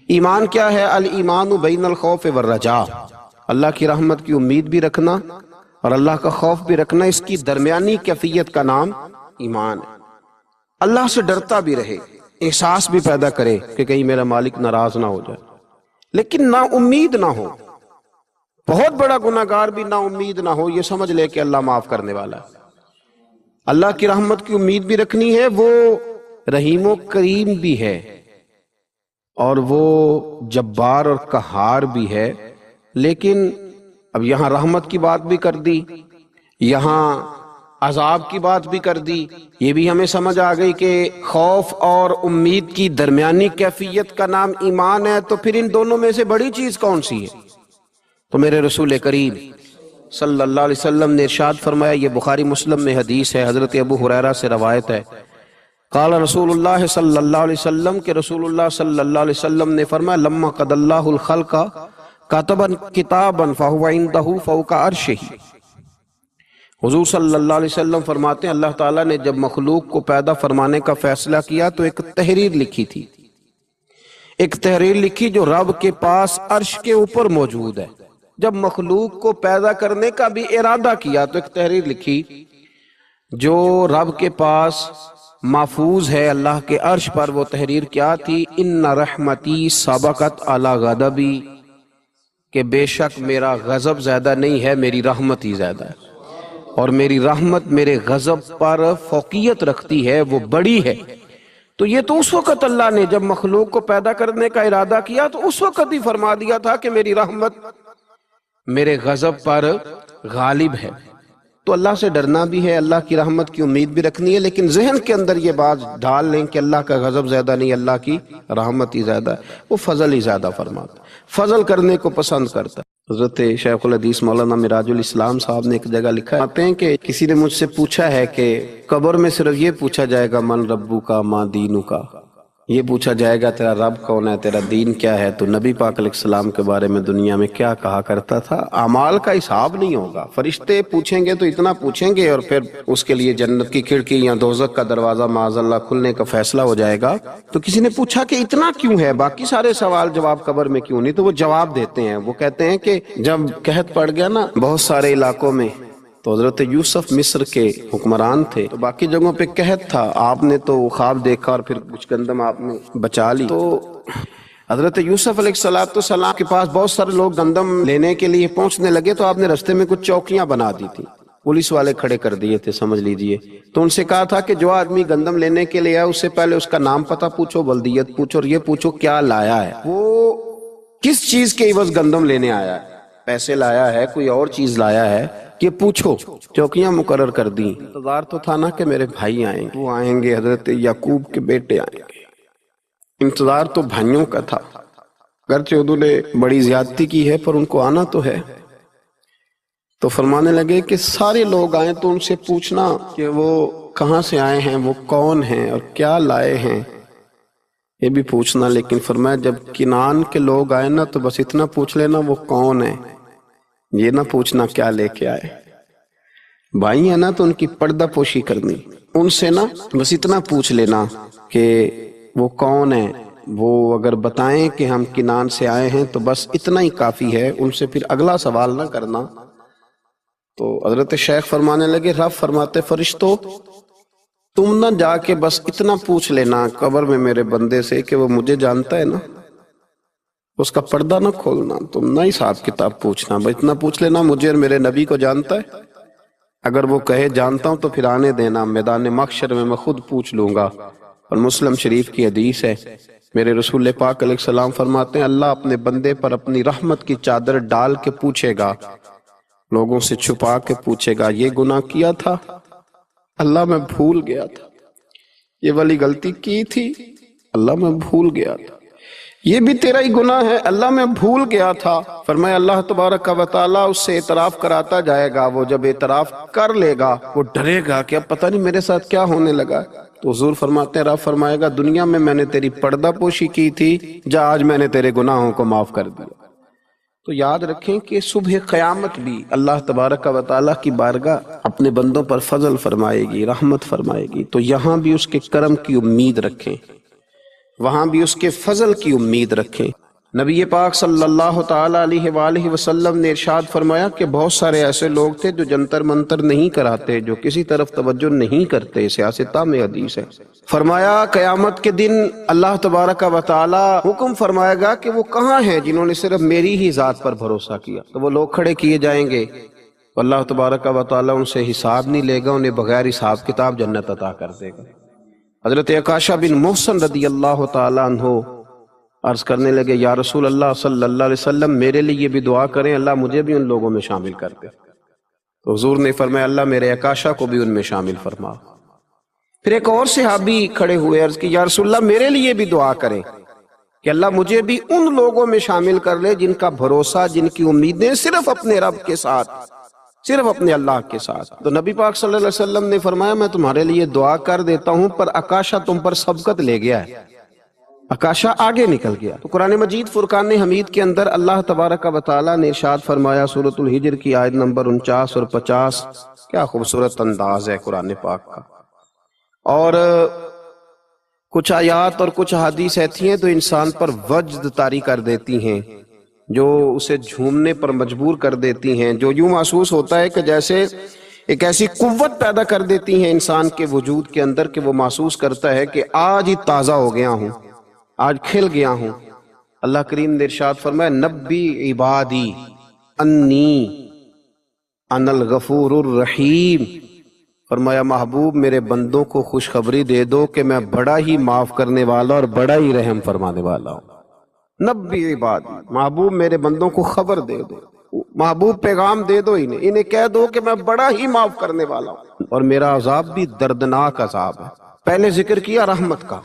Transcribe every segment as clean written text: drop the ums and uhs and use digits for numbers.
ایمان کیا ہے؟ الایمان بین الخوف والرجاء، اللہ کی رحمت کی امید بھی رکھنا اور اللہ کا خوف بھی رکھنا، اس کی درمیانی کیفیت کا نام ایمان ہے۔ اللہ سے ڈرتا بھی رہے، احساس بھی پیدا کرے کہ کہیں میرا مالک ناراض نہ ہو جائے، لیکن نا امید نہ ہو۔ بہت بڑا گناہ گار بھی نا امید نہ ہو، یہ سمجھ لے کہ اللہ معاف کرنے والا ہے۔ اللہ کی رحمت کی امید بھی رکھنی ہے، وہ رحیم و کریم بھی ہے اور وہ جبار اور قہار بھی ہے، لیکن اب یہاں رحمت کی بات بھی کر دی، یہاں عذاب کی بات بھی کر دی۔ یہ بھی ہمیں سمجھ آ گئی کہ خوف اور امید کی درمیانی کیفیت کا نام ایمان ہے، تو پھر ان دونوں میں سے بڑی چیز کون سی ہے؟ تو میرے رسول کریم صلی اللہ علیہ وسلم نے ارشاد فرمایا، یہ بخاری مسلم میں حدیث ہے، حضرت ابو ہریرہ سے روایت ہے، قال رسول اللہ صلی اللہ علیہ وسلم کہ رسول اللہ صلی اللہ علیہ وسلم نے فرمایا، لما قضى اللہ الخلق كتبا کتابا فهو عنده فوق عرشه۔ حضور صلی اللہ علیہ وسلم فرماتے ہیں اللہ تعالیٰ نے جب مخلوق کو پیدا فرمانے کا فیصلہ کیا تو ایک تحریر لکھی تھی، ایک تحریر لکھی جو رب کے پاس عرش کے اوپر موجود ہے۔ جب مخلوق کو پیدا کرنے کا بھی ارادہ کیا تو ایک تحریر لکھی جو رب کے پاس محفوظ ہے اللہ کے عرش پر۔ وہ تحریر کیا تھی؟ ان رحمتی سبقت علی غضبی، کہ بے شک میرا غضب زیادہ نہیں ہے، میری رحمت ہی زیادہ ہے، اور میری رحمت میرے غضب پر فوقیت رکھتی ہے، وہ بڑی ہے۔ تو یہ تو اس وقت اللہ نے جب مخلوق کو پیدا کرنے کا ارادہ کیا تو اس وقت ہی فرما دیا تھا کہ میری رحمت میرے غضب پر غالب ہے۔ تو اللہ سے ڈرنا بھی ہے، اللہ کی رحمت کی امید بھی رکھنی ہے، لیکن ذہن کے اندر یہ بات ڈال لیں کہ اللہ کا غضب زیادہ نہیں، اللہ کی رحمت ہی زیادہ ہے، وہ فضل ہی زیادہ فرماتا، فضل کرنے کو پسند کرتا ہے۔ حضرت شیخ الحدیث مولانا معراج الاسلام صاحب نے ایک جگہ لکھا ہے کہ کسی نے مجھ سے پوچھا ہے کہ قبر میں صرف یہ پوچھا جائے گا من ربو کا ما دینو کا، یہ پوچھا جائے گا تیرا رب کون ہے، تیرا دین کیا ہے، تو نبی پاک علیہ السلام کے بارے میں دنیا میں کیا کہا کرتا تھا؟ اعمال کا حساب نہیں ہوگا، فرشتے پوچھیں گے تو اتنا پوچھیں گے اور پھر اس کے لیے جنت کی کھڑکی یا دوزخ کا دروازہ معاذ اللہ کھلنے کا فیصلہ ہو جائے گا۔ تو کسی نے پوچھا کہ اتنا کیوں ہے، باقی سارے سوال جواب قبر میں کیوں نہیں؟ تو وہ جواب دیتے ہیں، وہ کہتے ہیں کہ جب قحط پڑ گیا نا بہت سارے علاقوں میں، تو حضرت یوسف مصر کے حکمران تھے، تو باقی جگہوں پہ قحط تھا، آپ نے تو خواب دیکھا اور پھر کچھ گندم آپ نے بچا لی۔ تو حضرت یوسف علیہ السلام کے پاس بہت سارے لوگ گندم لینے کے لیے پہنچنے لگے، تو آپ نے رستے میں کچھ چوکیاں بنا دی تھی، پولیس والے کھڑے کر دیے تھے سمجھ لیجئے۔ تو ان سے کہا تھا کہ جو آدمی گندم لینے کے لیے آیا اس سے پہلے اس کا نام پتہ پوچھو، بلدیت پوچھو، اور یہ پوچھو کیا لایا ہے، وہ کس چیز کے عوض گندم لینے آیا ہے، پیسے لایا ہے، کوئی اور چیز لایا ہے، یہ پوچھو۔ چوکیاں مقرر کر دیں۔ انتظار تو تھا نا کہ میرے بھائی آئیں گے، وہ آئیں گے، حضرت یعقوب کے بیٹے آئیں گے، انتظار تو بھائیوں کا تھا، اگرچہ انہوں نے بڑی زیادتی کی ہے پر ان کو آنا تو ہے۔ تو فرمانے لگے کہ سارے لوگ آئیں تو ان سے پوچھنا کہ وہ کہاں سے آئے ہیں، وہ کون ہیں اور کیا لائے ہیں، یہ بھی پوچھنا۔ لیکن فرمایا جب کنعان کے لوگ آئے نا تو بس اتنا پوچھ لینا وہ کون ہے، یہ نہ پوچھنا کیا لے کے آئے۔ بھائی ہیں نا تو ان کی پردہ پوشی کرنی، ان سے نا بس اتنا پوچھ لینا کہ وہ کون ہیں، وہ اگر بتائیں کہ ہم کنعان سے آئے ہیں تو بس اتنا ہی کافی ہے، ان سے پھر اگلا سوال نہ کرنا۔ تو حضرت شیخ فرمانے لگے، رب فرماتے فرشتو تم نہ جا کے بس اتنا پوچھ لینا قبر میں میرے بندے سے کہ وہ مجھے جانتا ہے نا، اس کا پردہ نہ کھولنا، تم نہ حساب کتاب پوچھنا، بس اتنا پوچھ لینا مجھے اور میرے نبی کو جانتا ہے، اگر وہ کہے جانتا ہوں تو پھر آنے دینا، میدان محشر میں خود پوچھ لوں گا۔ اور مسلم شریف کی حدیث ہے، میرے رسول پاک علیہ السلام فرماتے ہیں اللہ اپنے بندے پر اپنی رحمت کی چادر ڈال کے پوچھے گا، لوگوں سے چھپا کے پوچھے گا یہ گناہ کیا تھا اللہ میں بھول گیا تھا، یہ والی غلطی کی تھی اللہ میں بھول گیا تھا، یہ بھی تیرا ہی گناہ ہے اللہ میں بھول گیا تھا۔ فرمایا اللہ تبارک و تعالیٰ اس سے اعتراف کراتا جائے گا، وہ جب اعتراف کر لے گا وہ ڈرے گا کہ اب پتہ نہیں میرے ساتھ کیا ہونے لگا۔ تو حضور فرماتے ہیں رب فرمائے گا دنیا میں نے تیری پردہ پوشی کی تھی، جا آج میں نے تیرے گناہوں کو معاف کر دیا۔ تو یاد رکھیں کہ صبح قیامت بھی اللہ تبارک و تعالیٰ کی بارگاہ اپنے بندوں پر فضل فرمائے گی، رحمت فرمائے گی، تو یہاں بھی اس کے کرم کی امید رکھیں، وہاں بھی اس کے فضل کی امید رکھیں۔ نبی پاک صلی اللہ تعالی علیہ وآلہ وسلم نے ارشاد فرمایا کہ بہت سارے ایسے لوگ تھے جو جنتر منتر نہیں کراتے، جو کسی طرف توجہ نہیں کرتے، سیاستہ میں حدیث ہے۔ فرمایا قیامت کے دن اللہ تبارک و تعالی حکم فرمائے گا کہ وہ کہاں ہیں جنہوں نے صرف میری ہی ذات پر بھروسہ کیا، تو وہ لوگ کھڑے کیے جائیں گے، اللہ تبارک و تعالی ان سے حساب نہیں لے گا، انہیں بغیر حساب کتاب جنت عطا کر دے گا۔ حضرت عکاشہ بن محسن رضی اللہ تعالی عنہ عرض کرنے لگے، یا رسول اللہ صلی اللہ علیہ وسلم میرے لیے بھی دعا کریں، اللہ مجھے بھی ان لوگوں میں شامل کر دے۔ تو حضور نے فرمایا اللہ میرے عکاشہ کو بھی ان میں شامل فرما۔ پھر ایک اور صحابی کھڑے ہوئے، عرض کی یا رسول اللہ میرے لیے بھی دعا کریں کہ اللہ مجھے بھی ان لوگوں میں شامل کر لے جن کا بھروسہ، جن کی امیدیں صرف اپنے رب کے ساتھ، صرف اپنے اللہ کے ساتھ۔ تو نبی پاک صلی اللہ علیہ وسلم نے فرمایا میں تمہارے لیے دعا کر دیتا ہوں، پر عکاشہ تم پر سبقت لے گیا ہے، عکاشہ آگے نکل گیا۔ تو قرآن مجید فرقان حمید کے اندر اللہ تبارک و تعالیٰ نے ارشاد فرمایا، سورۃ الحجر کی آیت نمبر 49 اور 50، کیا خوبصورت انداز ہے قرآن پاک کا۔ اور کچھ آیات اور کچھ حدیث ایسی ہیں تو انسان پر وجد طاری کر دیتی ہیں، جو اسے جھومنے پر مجبور کر دیتی ہیں، جو یوں محسوس ہوتا ہے کہ جیسے ایک ایسی قوت پیدا کر دیتی ہیں انسان کے وجود کے اندر کہ وہ محسوس کرتا ہے کہ آج ہی تازہ ہو گیا ہوں، آج کھل گیا ہوں۔ اللہ کریم نے ارشاد فرمایا نبی عبادی انی انا الغفور الرحیم، فرمایا محبوب میرے بندوں کو خوشخبری دے دو کہ میں بڑا ہی معاف کرنے والا اور بڑا ہی رحم فرمانے والا ہوں۔ نبی عبادی، محبوب میرے بندوں کو خبر دے دو، محبوب پیغام دے دو انہیں کہہ دو کہ میں بڑا ہی معاف کرنے والا ہوں، اور میرا عذاب بھی دردناک عذاب ہے۔ پہلے ذکر کیا رحمت کا،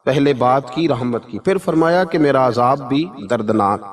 پہلے بات کی رحمت کی، پھر فرمایا کہ میرا عذاب بھی دردناک۔